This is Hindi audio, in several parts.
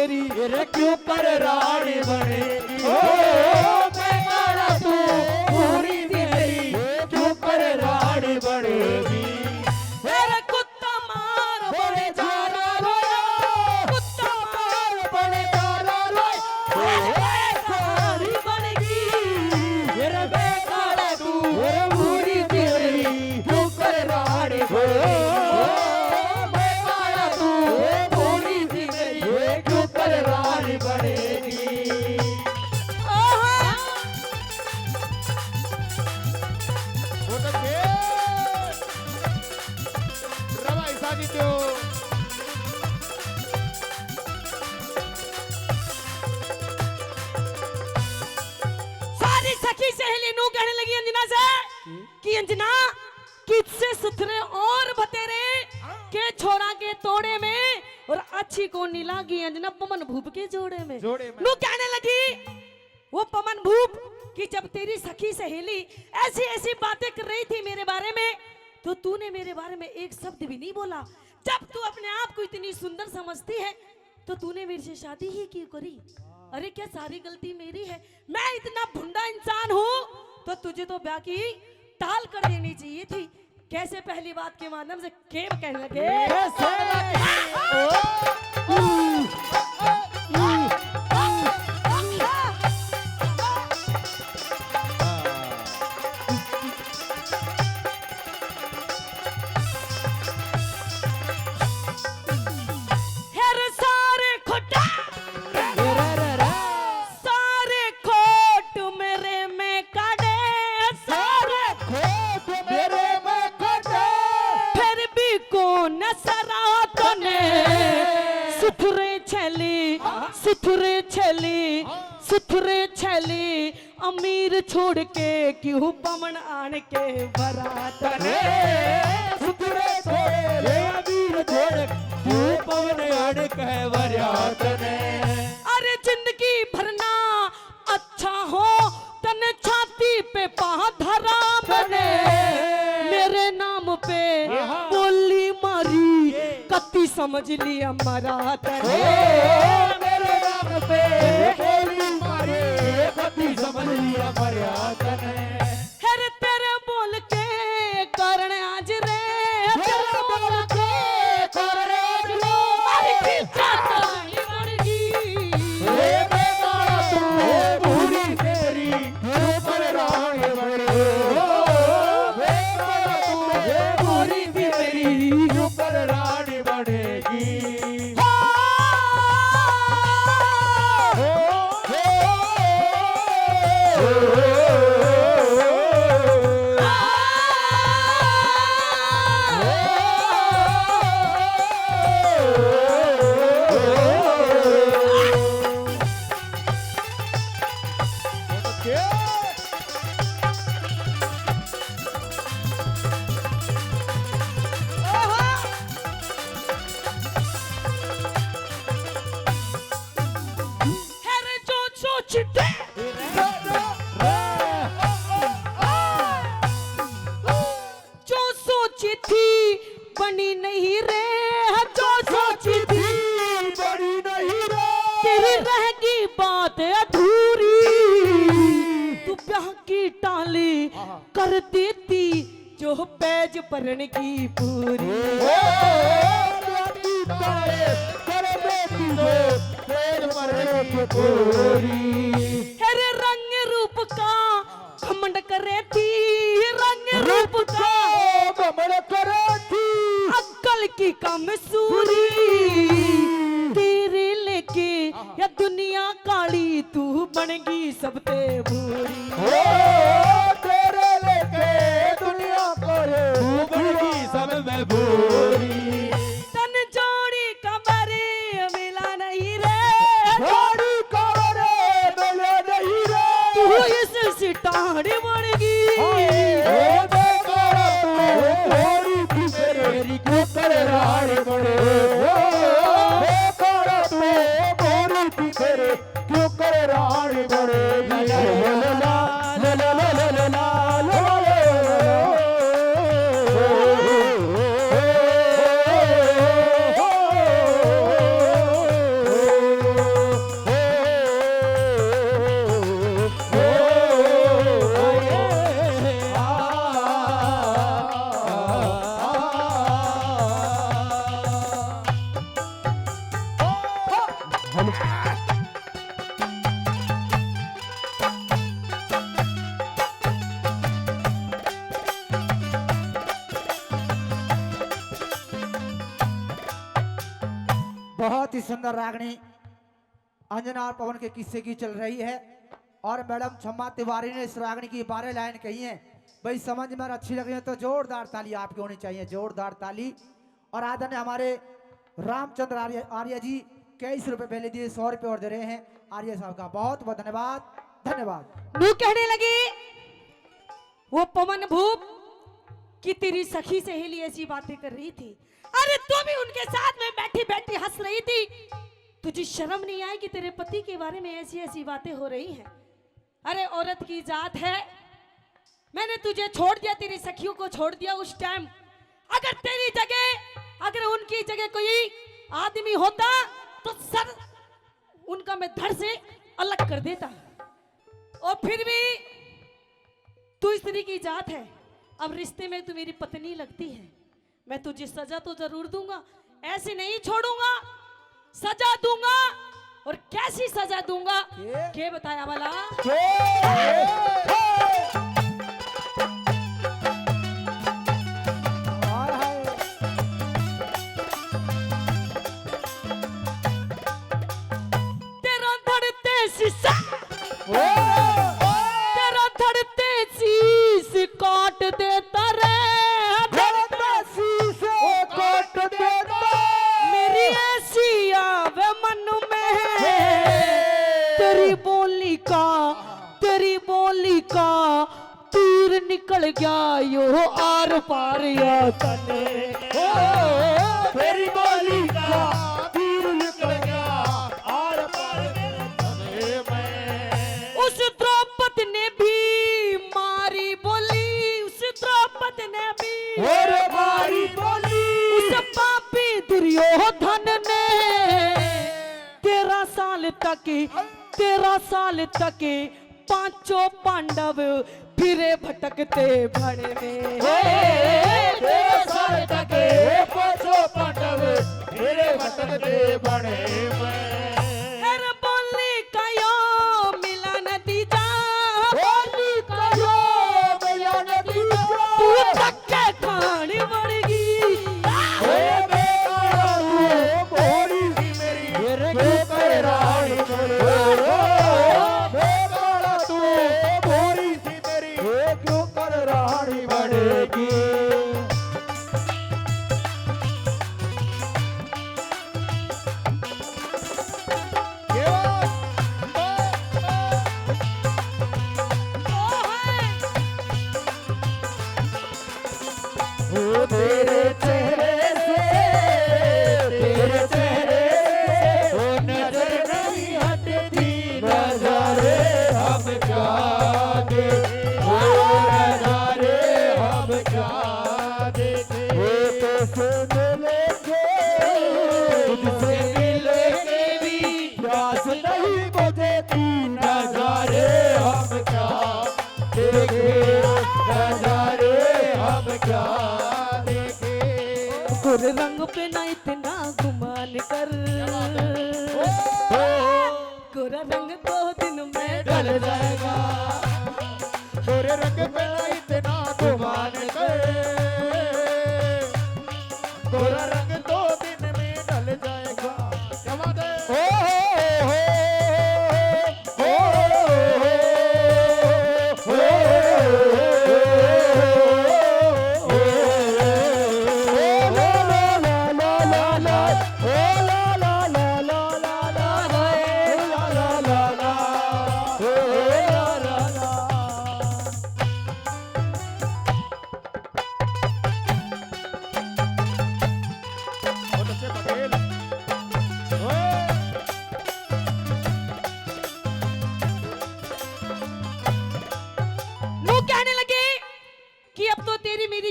तेरी क्यों कर रानी बनेगी। ओ बेकारा तू पूरी थी मेरी क्यों कर रानी बनेगी। तेरे कुत्ता मार बड़े जाना रोया, कुत्ता मार बड़े जाना रोया, सारी बनेगी। मेरे बेकारा तू पूरी थी मेरी क्यों कर रानी बनेगी। रानी बनेगी। वो तो रवा ऐसा जीते हो। सारी सखी सहेली नू कहने लगी अंजना से कि अंजना किससे सुथरे और बतेरे के छोड़ा के तोड़े में और अच्छी को नीला की अंजना पवन भूप के जोड़े में नू कहने लगी वो पवन भूप कि जब तेरी सखी सहेली ऐसी ऐसी बातें कर रही थी मेरे बारे में तो तूने मेरे बारे में एक शब्द भी नहीं बोला। जब तू अपने आप को इतनी सुंदर समझती है तो तूने मेरे से शादी ही क्यों करी। अरे क्या सारी गलती मेरी है। मैं इतना भुंडा इंसान हूँ तो तुझे तो ब्याह की टाल कर देनी चाहिए थी। कैसे पहली बात के माध्यम से केम कहने लगे। सुथरे छली अमीर छोड़ के क्यों पवन आन के बरात ने। सुथरे छोड़े अमीर छोड़ क्यों पवन आन के बरात ने। अरे जिंदगी भरना अच्छा हो तन छाती पे धरा बने मेरे नाम पे बोली मारी कत्ती समझ लिया मरात ने। मेरे नाम पे बोली मारी कत्ती समझ लिया मरात ने। हेरे तेरे बोल के कारण आज रे तेरे बोल के कारण आज रे मारी की चाताई बनेगी। रे बेकारा तू पूरी तेरी क्यों कर रानी बनेगी। बेकारा तू पूरी तेरी क्यों कर रानी बनेगी। जो सोची थी बनी नहीं रे, जो सोची थी बनी नहीं रे, तेरी रहेगी बात अधूरी। तू ब्याह की टाली कर देती जो पैज भरन की पूरी। रंग रूप का घमंड करे थी, रंग रूप का घमंड करे थी, अक्कल की कम सूरी। तेरे लेके या दुनिया काली तू बनेगी सबते बुरी। तेरे लेके दुनिया काली तू बनेगी सब में बुरी। तन जोड़ी कमरे मिला नहीं रे, जोड़ी कमरे मिला नहीं रे, तू इस सितारे बनेगी। क्यों कर रानी बने, बेकारा तू मोरी फिरे क्यों कर रानी बने। बहुत ही सुंदर रागनी अंजना और पवन के किस्से की चल रही है और मैडम छम्मा तिवारी ने इस रागनी की 12 लाइन कही है। भाई समझ में अच्छी लग रही है तो जोरदार ताली आपकी होनी चाहिए, जोरदार ताली। और आदरणीय हमारे रामचंद्र आर्य जी 21 रुपए पहले दिए, 100 रुपए और दे रहे हैं आर्य साहब का बहुत बहुत धन्यवाद, धन्यवाद। नू कहने लगी वो पवन भूप कि तेरी सखी सहेली ऐसी बातें कर रही थी, अरे तू भी उनके साथ में बैठी बैठी हंस रही थी, तुझे शर्म नहीं आई कि तेरे पति के बारे में ऐसी ऐसी बातें हो रही हैं? अरे औरत की जात है, मैंने तुझे छोड़ दिया, तेरी सखियों को छोड़ दिया उस टाइम। अगर तेरी जगह, अगर उनकी जगह कोई आदमी होता तो सर उनका मैं धड़ से अलग कर देता। और फिर भी तू स्त्री की जात है, अब रिश्ते में तू मेरी पत्नी लगती है, मैं तुझे सजा तो जरूर दूंगा, ऐसे नहीं छोड़ूंगा, सजा दूंगा। और कैसी सजा दूंगा के बताया वाला? तेरा धड़ते शीशा, तेरा धड़ते शीश काट देता रे, मेरी ऐसी आवे मन में, तेरी बोली का तीर निकल गया यो आर पार या तने, तेरी बोली का तीर निकल गया आर पार तने में। उस द्रौपदी ने भी मारी बोली, उस द्रौपदी ने भी मारी बोली, उस पापी दुर्योधन ने 13 साल तक पांचों पांडव फिरे भटकते भड़े में। 13 साल तक पांचों पांडव फिरे भटकते भड़े में। हर बोली का यो मिला नतीजा, बोली का यो मिला नतीजा, तू धक्के खाने पड़ेगी। गोरे रंग पे ना इतना गुमान कर, गोरा रंग 2 दिन में ढल जाएगा। गोरे रंग पे ना इतना गुमान कर, गोरा रंग 2 दिन में ढल जाएगा। क्या बात है?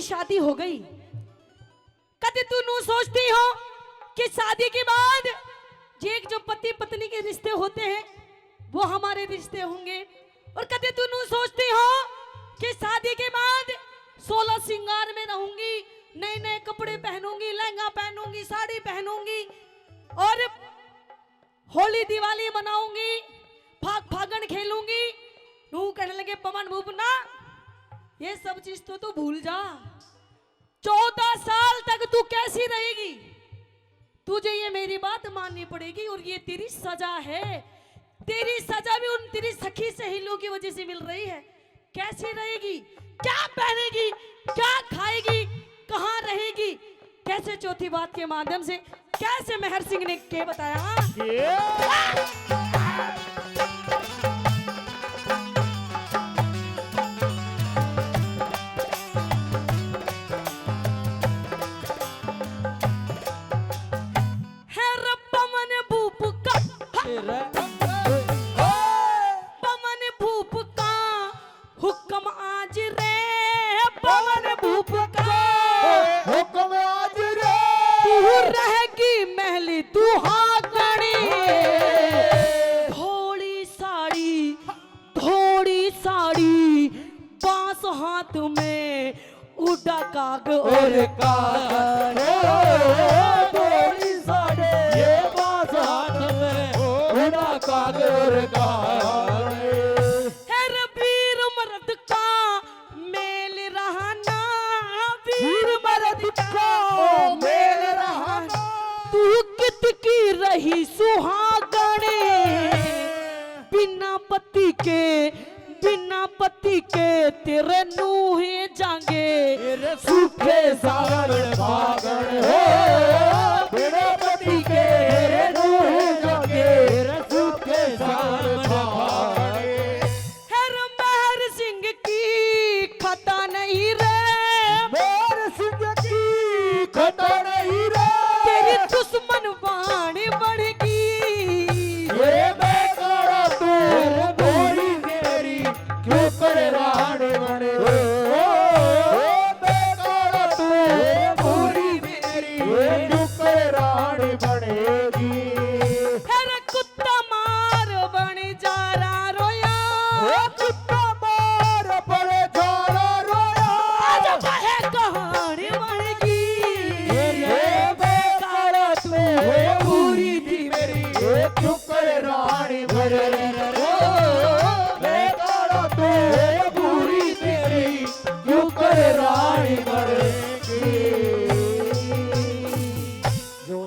शादी हो गई, कभी तू नू सोचती हो कि शादी के बाद जे जो पति पत्नी के रिश्ते होते हैं वो हमारे रिश्ते होंगे, और कभी तू नू सोचती हो कि शादी के बाद 16 श्रृंगार में रहूंगी, नए नए कपड़े पहनूंगी, लहंगा पहनूंगी, साड़ी पहनूंगी, और होली दिवाली मनाऊंगी, फागण खेलूंगी। नू कहने लगे पवन भूपना ये सब चीज तो तू भूल जा। 14 साल तक तू कैसी रहेगी, तुझे ये मेरी बात माननी पड़ेगी और ये तेरी सजा है। तेरी सजा भी उन तेरी सखी सहेलियों की वजह से मिल रही है। कैसी रहेगी, क्या पहनेगी, क्या खाएगी, कहाँ रहेगी, कैसे चौथी बात के माध्यम से कैसे मेहर सिंह ने के बताया। है पवन भूप का, पवन भूप का हुक्म आज रे, पवन भूप का हुक्म आज रे, तू रहेगी महली तू हाकड़ी। थोड़ी साड़ी बांस हाथ में उड़ा काग और काग थोड़ी साड़े ये बास हाथ में उड़ा काग और काग। हर वीर मर्द का मेल रहना, वीर मर्द का मेल रहना, तू कित की रही सुहागणे। बिना पति के तेरे नूहे जाएंगे सूखे सागर भागण हो।